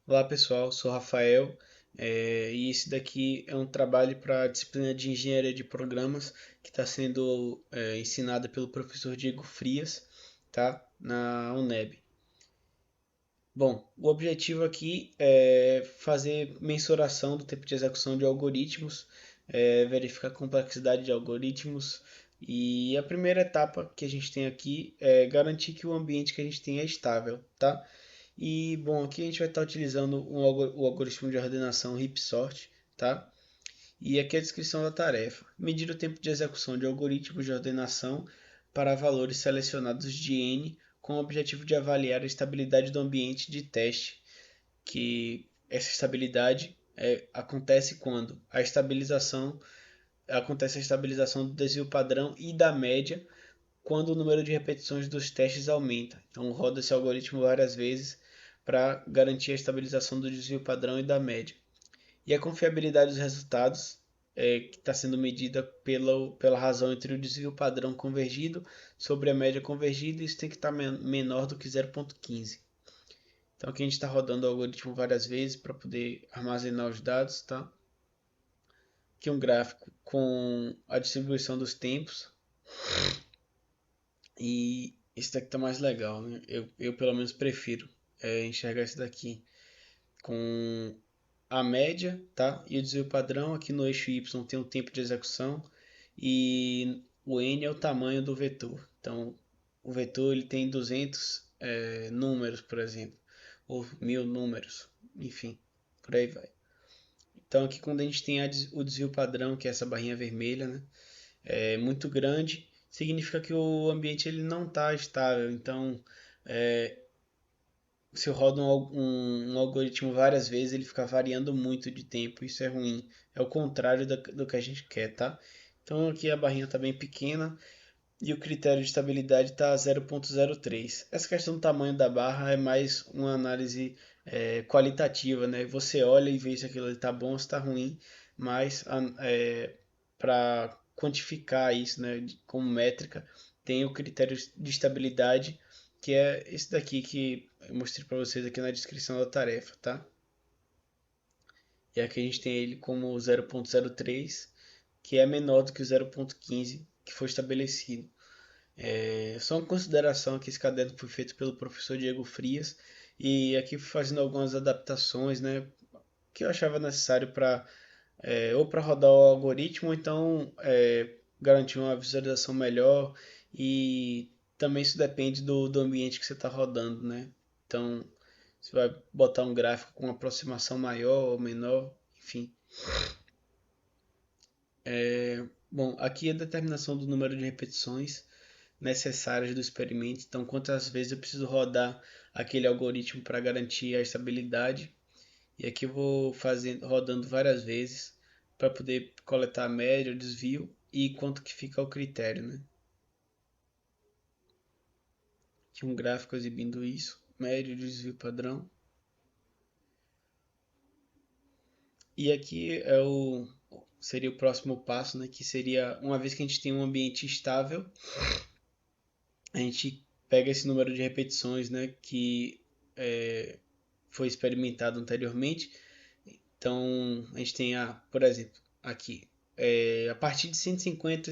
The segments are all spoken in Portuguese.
Olá pessoal, sou Rafael e esse daqui é um trabalho para a disciplina de Engenharia de Programas que está sendo ensinada pelo professor Diego Frias, tá? Na UNEB. Bom, o objetivo aqui é fazer mensuração do tempo de execução de algoritmos, verificar a complexidade de algoritmos e a primeira etapa que a gente tem aqui é garantir que o ambiente que a gente tem é estável, tá? E bom, aqui a gente vai estar utilizando o algoritmo de ordenação heap sort, tá? E aqui é a descrição da tarefa. Medir o tempo de execução de algoritmos de ordenação para valores selecionados de n com o objetivo de avaliar a estabilidade do ambiente de teste, que essa estabilidade acontece quando acontece a estabilização do desvio padrão e da média quando o número de repetições dos testes aumenta. Então roda esse algoritmo várias vezes para garantir a estabilização do desvio padrão e da média. E a confiabilidade dos resultados que está sendo medida pela razão entre o desvio padrão convergido sobre a média convergida, isso tem que estar menor do que 0,15. Então aqui a gente está rodando o algoritmo várias vezes para poder armazenar os dados, tá? Aqui um gráfico com a distribuição dos tempos. E esse daqui tá mais legal, né? Eu pelo menos prefiro enxergar esse daqui com a média, tá? E o desvio padrão aqui no eixo Y tem o tempo de execução e o n é o tamanho do vetor. Então, o vetor ele tem 200 números, por exemplo, ou 1000 números, enfim, por aí vai. Então, aqui quando a gente tem o desvio padrão, que é essa barrinha vermelha, né? É muito grande, significa que o ambiente ele não está estável. Então, é, se eu rodo um algoritmo várias vezes, ele fica variando muito de tempo. Isso é ruim. É o contrário do que a gente quer, tá? Então aqui a barrinha está bem pequena e o critério de estabilidade está 0,03. Essa questão do tamanho da barra é mais uma análise qualitativa, né? Você olha e vê se aquilo está bom ou está ruim, mas para quantificar isso, né, como métrica, tem o critério de estabilidade, que é esse daqui que eu mostrei para vocês aqui na descrição da tarefa, tá? E aqui a gente tem ele como 0,03, que é menor do que o 0,15 que foi estabelecido. Só uma consideração que esse caderno foi feito pelo professor Diego Frias e aqui fazendo algumas adaptações, né, que eu achava necessário para ou para rodar o algoritmo, ou então garantir uma visualização melhor e também isso depende do ambiente que você está rodando, né? Então você vai botar um gráfico com uma aproximação maior ou menor, enfim. Bom, aqui é a determinação do número de repetições necessárias do experimento. Então, quantas vezes eu preciso rodar aquele algoritmo para garantir a estabilidade. E aqui eu vou rodando várias vezes para poder coletar a média, o desvio e quanto que fica o critério, né? Aqui um gráfico exibindo isso, médio, desvio padrão. E aqui seria o próximo passo, né? Que seria, uma vez que a gente tem um ambiente estável, a gente pega esse número de repetições, né? Que foi experimentado anteriormente. Então, a gente tem, por exemplo, aqui, a partir de 150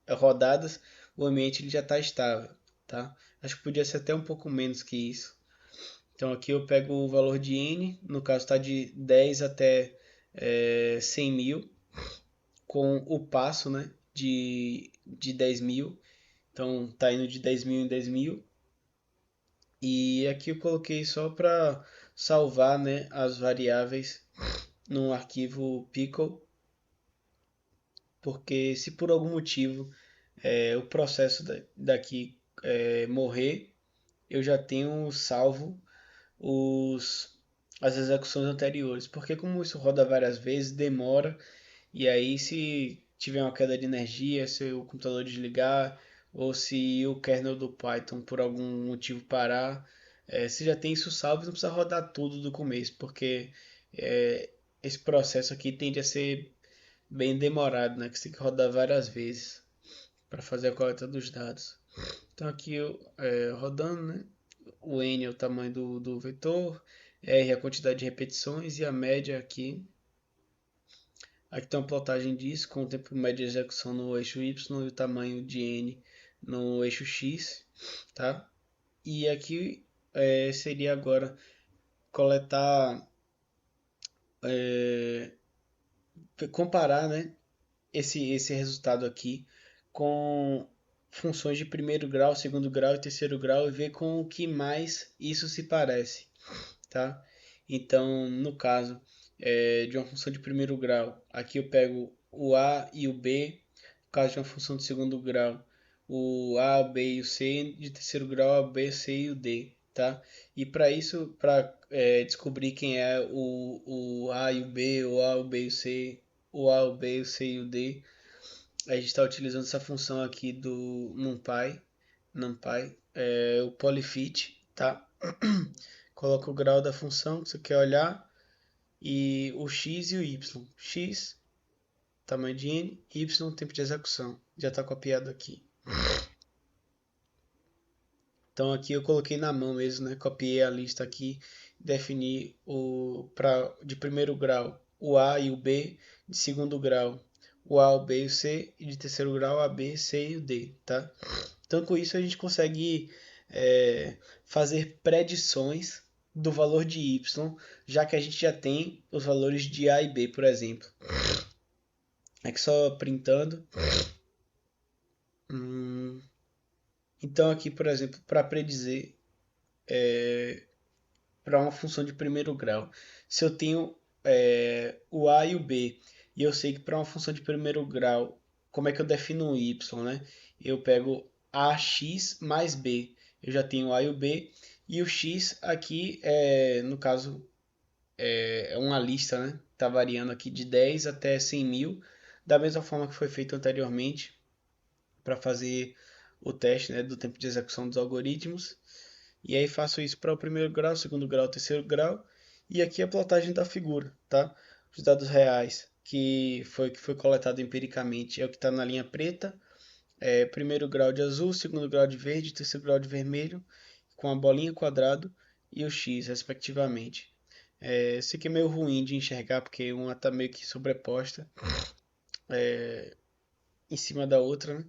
rodadas, o ambiente ele já está estável, tá? Acho que podia ser até um pouco menos que isso. Então, aqui eu pego o valor de n, no caso está de 10 até 100 mil, com o passo, né, de 10 mil. Então, está indo de 10 mil em 10 mil. E aqui eu coloquei só para salvar, né, as variáveis no arquivo pickle, porque se por algum motivo o processo daqui morrer, eu já tenho salvo os, as execuções anteriores, porque como isso roda várias vezes, demora, e aí se tiver uma queda de energia, se o computador desligar, ou se o kernel do Python por algum motivo parar, você já tem isso salvo, não precisa rodar tudo do começo, porque esse processo aqui tende a ser bem demorado, né? Que você tem que rodar várias vezes para fazer a coleta dos dados. Então aqui eu rodando, né? O n é o tamanho do vetor, R é a quantidade de repetições e a média aqui. Aqui tem uma plotagem disso com o tempo médio de execução no eixo Y e o tamanho de N no eixo X, tá? E aqui seria agora coletar, comparar, né, esse resultado aqui com funções de primeiro grau, segundo grau e terceiro grau e ver com o que mais isso se parece, tá? Então, no caso de uma função de primeiro grau, aqui eu pego o A e o B. No caso de uma função de segundo grau, o A, o B e o C. De terceiro grau, A, o B, o C e o D, tá? E para isso, para descobrir quem é o A e o B, o A, o B e o C, o A, o B, o C e o D, a gente está utilizando essa função aqui do NumPy, o polyfit, tá? Coloca o grau da função que você quer olhar e o x e o y. X, tamanho de n, y, tempo de execução. Já está copiado aqui. Então aqui eu coloquei na mão mesmo, né? Copiei a lista aqui, defini de primeiro grau o A e o B, de segundo grau o A, o B e o C, e de terceiro grau A, B, C e o D, tá? Então com isso a gente consegue fazer predições do valor de y, já que a gente já tem os valores de A e B, por exemplo. Aqui só printando. Então aqui, por exemplo, para predizer para uma função de primeiro grau, se eu tenho o A e o B, e eu sei que para uma função de primeiro grau, como é que eu defino o y, né? Eu pego ax mais b, eu já tenho o A e o B, e o x aqui, no caso, é uma lista, né? Está variando aqui de 10 até 100 mil, da mesma forma que foi feito anteriormente, para fazer o teste, né, do tempo de execução dos algoritmos. E aí faço isso para o primeiro grau, segundo grau, terceiro grau. E aqui a plotagem da figura, tá? Os dados reais que foi coletado empiricamente é o que está na linha preta. Primeiro grau de azul, segundo grau de verde, terceiro grau de vermelho, com a bolinha quadrado e o X, respectivamente. Esse aqui é meio ruim de enxergar, porque uma está meio que sobreposta em cima da outra, né?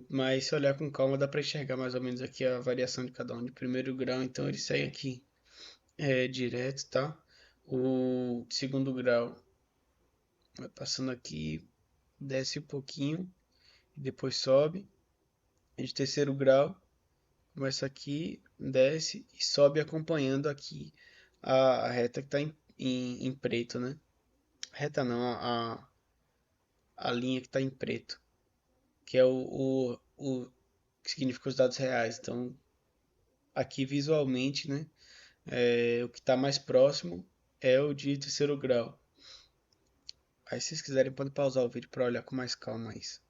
Mas se olhar com calma dá para enxergar mais ou menos aqui a variação de cada um de primeiro grau. Então ele segue aqui direto, tá? O segundo grau vai passando aqui, desce um pouquinho e depois sobe. De terceiro grau começa aqui, desce e sobe acompanhando aqui a reta que está em preto, né? Reta não, a linha que está em preto, que é o que significa os dados reais. Então aqui visualmente, né? O que está mais próximo é o de terceiro grau. Aí se vocês quiserem podem pausar o vídeo para olhar com mais calma isso.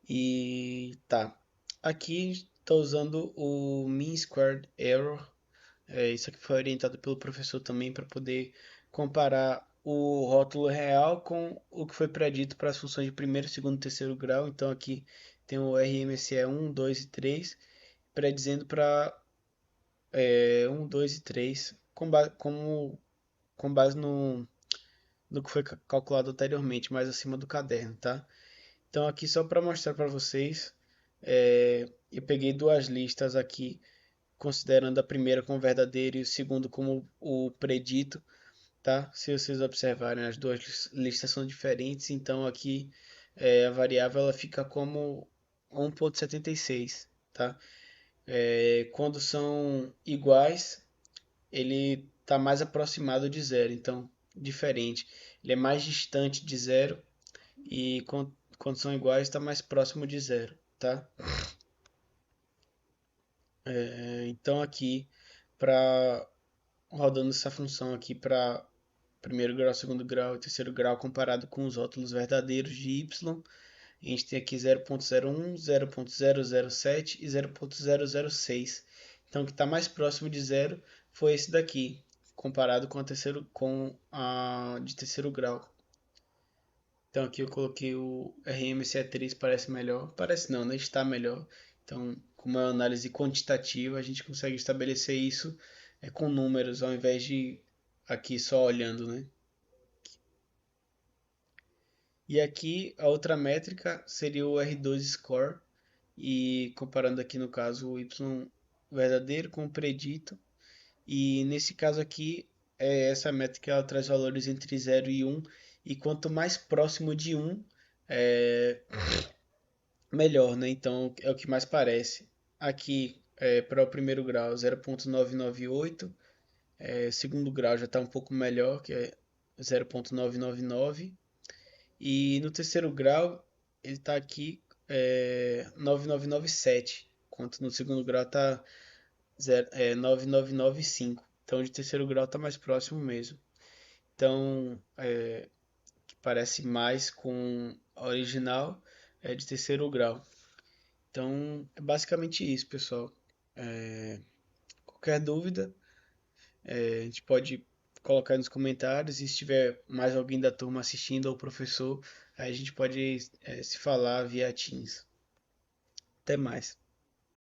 E tá. Aqui estou usando o Mean Squared Error. Isso aqui foi orientado pelo professor também para poder comparar o rótulo real com o que foi predito para as funções de primeiro, segundo e terceiro grau. Então aqui tem o RMSE 1, 2 e 3, predizendo para 1, 2 e 3, com base no que foi calculado anteriormente, mais acima do caderno, tá? Então aqui só para mostrar para vocês, eu peguei duas listas aqui, considerando a primeira como verdadeira e o segundo como o predito, tá? Se vocês observarem, as duas listas são diferentes, então aqui a variável ela fica como 1,76, tá? Quando são iguais, ele está mais aproximado de zero, então diferente. Ele é mais distante de zero e quando são iguais está mais próximo de zero, tá? Então aqui para rodando essa função aqui para primeiro grau, segundo grau e terceiro grau comparado com os rótulos verdadeiros de y, a gente tem aqui 0.01, 0.007 e 0.006. Então o que está mais próximo de zero foi esse daqui, comparado com a de terceiro grau. Então aqui eu coloquei o RMSE3, parece melhor. Parece não, né? Está melhor. Então, com uma análise quantitativa, a gente consegue estabelecer isso com números ao invés de aqui só olhando, né? E aqui a outra métrica seria o R2 score, e comparando aqui no caso o y verdadeiro com o predito. E nesse caso aqui, essa métrica ela traz valores entre 0 e 1, e quanto mais próximo de 1, é, melhor, né? Então é o que mais parece. Aqui, para o primeiro grau, 0,998. Segundo grau já está um pouco melhor, que é 0,999. E no terceiro grau, ele está aqui 9997, enquanto no segundo grau está 9995. Então, de terceiro grau está mais próximo mesmo. Então, que parece mais com a original de terceiro grau. Então, é basicamente isso, pessoal. Qualquer dúvida, a gente pode colocar nos comentários. E se tiver mais alguém da turma assistindo ou professor, aí a gente pode se falar via Teams. Até mais.